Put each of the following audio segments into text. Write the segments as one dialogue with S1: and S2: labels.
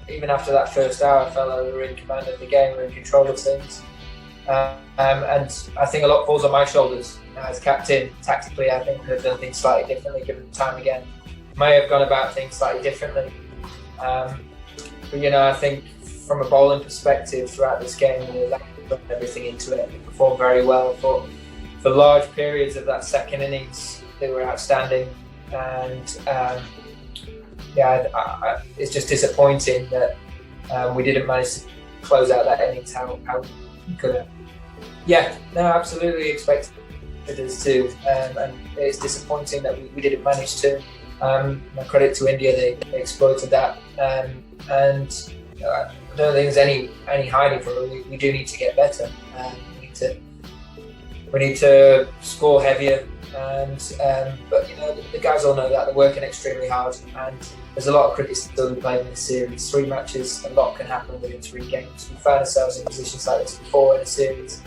S1: even after that first hour, I felt like we were in command of the game, we were in control of things. And I think a lot falls on my shoulders as captain. Tactically, I think we've done things slightly differently given the time again. May have gone about things slightly differently. But I think from a bowling perspective throughout this game, we put everything into it. We performed very well for large periods of that second innings. They were outstanding, and it's just disappointing that we didn't manage to close out that innings how we could have. Yeah, no, absolutely expected us to, and it's disappointing that we didn't manage to. My credit to India, they exploited that, and I don't think there's any hiding from it. We do need to get better. We need to score heavier, but the guys all know that they're working extremely hard, and there's a lot of cricket still to be played in this series. 3 matches, a lot can happen within 3 games. We found ourselves in positions like this before in a series,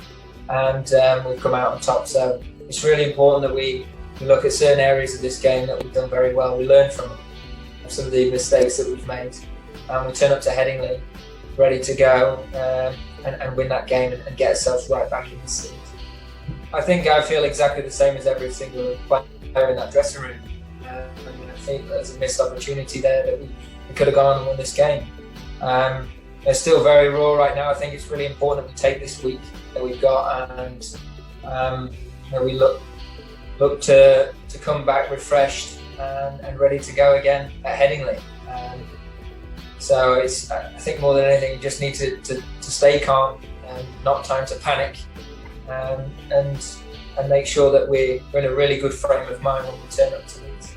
S1: and we've come out on top. So it's really important that we look at certain areas of this game that we've done very well. We learn from some of the mistakes that we've made, and we turn up to Headingley ready to go and win that game and get ourselves right back in the series. I think I feel exactly the same as every single player in that dressing room. I think there's a missed opportunity there that we could have gone on and won this game. They're still very raw right now. I think it's really important that we take this week that we've got and we look to come back refreshed and ready to go again at Headingley. So I think more than anything, you just need to stay calm and not time to panic, and make sure that we're in a really good frame of mind when we turn up to Leeds.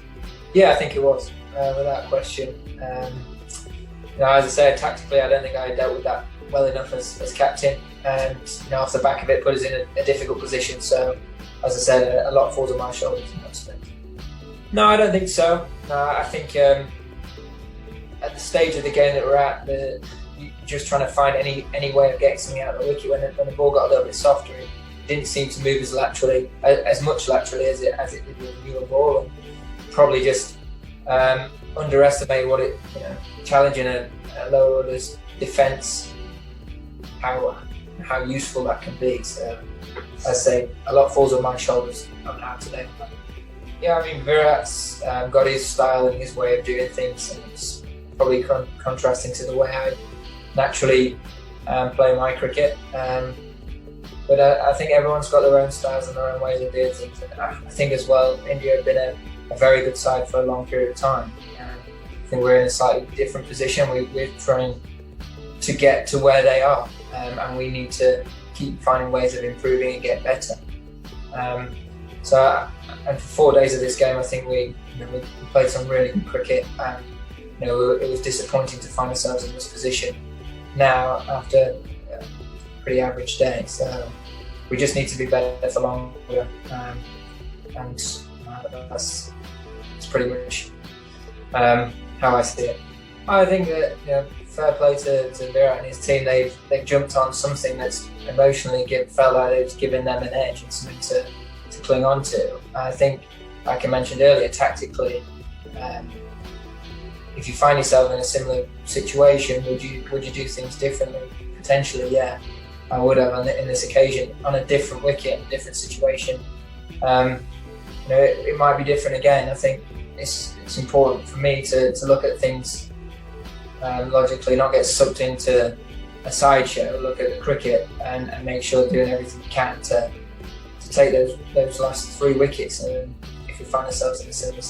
S1: Yeah, I think it was, without question. As I said, tactically, I don't think I dealt with that well enough as captain, and off the back of it, put us in a difficult position. So, as I said, a lot falls on my shoulders in that respect. No, I don't think so. I think at the stage of the game that we're at, you're just trying to find any way of getting something out of the wicket. When the ball got a little bit softer, it didn't seem to move as much laterally as it did with a newer ball, and probably just underestimate what it, challenging a lower orders defence, how useful that can be. So, as I say, a lot falls on my shoulders on how today. Yeah, Virat's got his style and his way of doing things, and it's probably contrasting to the way I naturally play my cricket. But I think everyone's got their own styles and their own ways of doing things. And I think as well, India have been a very good side for a long period of time. I think we're in a slightly different position. We're trying to get to where they are, and we need to keep finding ways of improving and get better. And for 4 days of this game, I think we played some really good cricket, and it was disappointing to find ourselves in this position now after a pretty average day. So we just need to be better for longer, and that's pretty much how I see it. I think that fair play to Virat and his team. They've jumped on something that's emotionally felt like it's given them an edge and something to cling on to. I think, like I mentioned earlier, tactically, if you find yourself in a similar situation, would you do things differently? Potentially, yeah, I would have on this occasion, on a different wicket, a different situation. It might be different again. I think it's important for me to look at things logically, not get sucked into a sideshow. Look at the cricket and make sure doing everything you can to take those last 3 wickets. And if we find ourselves in a similar